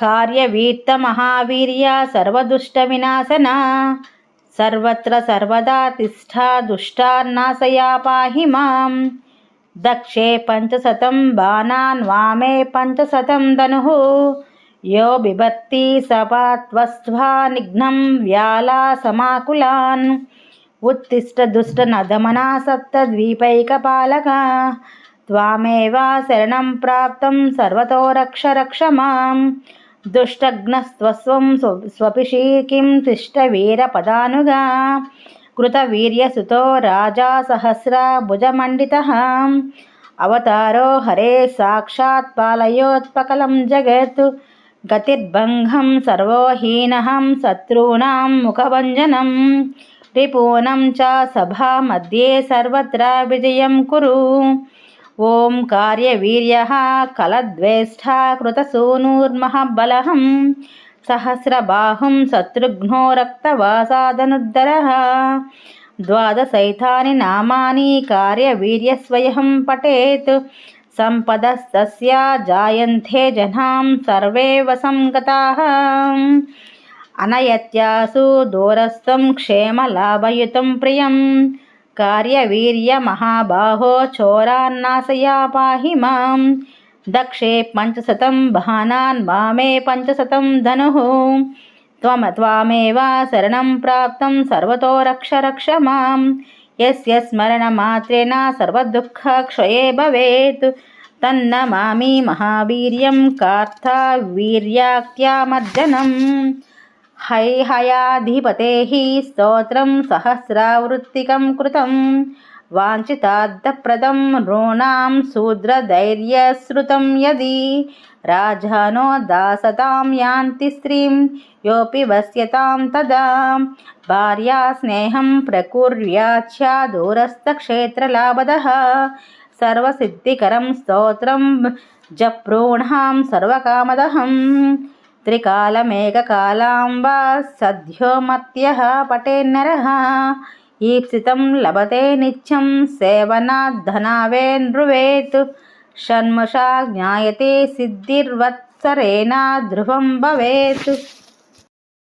కార్యవీర్త సర్వదుష్టవినాశనా సర్వత్ర సర్వదా తిష్టా దుష్టాన్నాశయా పాహి మాం. దక్షే 500 బాణాన్ వామే 500 ధనుః యో బిభర్తి సపాత్వస్త్వా నిఘ్నం వ్యాలా సమాకులాన్. ఉత్తిష్ట దుష్ట నదమనా సప్తద్వీపైకపాలక త్వామేవ శరణం ప్రాప్తం సర్వతో రక్ష రక్ష మాం. దుష్టఘ్నస్త్వస్వం స్వపిషీ కిం తిష్ట వీరపదానుగా కృతవీర్యసుతో రాజా సహస్రభుజమండితః. అవతారో హరే సాక్షాత్ పాలయోత్పకలం జగత్ గతిర్భంగం సర్వోహీనః శత్రూణాం ముఖభంజనం. రిపూనం చ సభా మధ్యే సర్వత్ర విజయం కురు. ఓం కార్యవీర్యః కలద్వేష్టా కృతసూనుర్మహాబలః సహస్రబాహుం శత్రుఘ్నో రక్తవాసాదనుద్ధరః. 12 నామాని కార్యవీర్యస్వయం పఠేత్ సంపదస్తస్య జాయంతే జనాః సర్వే వసంగతాః. అనయత్యాసు దూరస్థం క్షేమలాభయుతం ప్రియం కార్యవీర్యమహాబాహో చోరాన్నాశయా పాహి మాం. దక్షే 500 బాణాన్ వామే 500 ధనుః త్వామేవ శరణం ప్రాప్తం సర్వతో రక్ష రక్ష మాం. యస్య స్మరణమాత్రేణ సర్వదుఃఖక్షయే భవేత్ తన్నమామి మహావీర్యం కార్తవీర్యాఖ్యామర్జనం. హైహయాధిపతేః స్తోత్రం సహస్రావృత్తికం కృతం వాంఛితార్థప్రదం నృణాం శూద్రధైర్యశ్రుతం యది. రాజానో దాసతాం యాంతి స్త్రీం యోపి వశ్యతాం తదా. భార్యా స్నేహం ప్రకుర్యాచ్చ దూరస్థక్షేత్రలాభదః. సర్వసిద్ధికరం స్తోత్రం జప్రూణాం సర్వకామదహం. త్రికాలమేకకాలాం వా సద్యోమర్త్యః పఠేన్నరః. ఈప్సితం లభతే నిత్యం సేవనాద్ధనావే నృవేత్. షణ్ముషా జ్ఞాయతే సిద్ధిర్వత్సరేణ ధ్రువం భవేత్.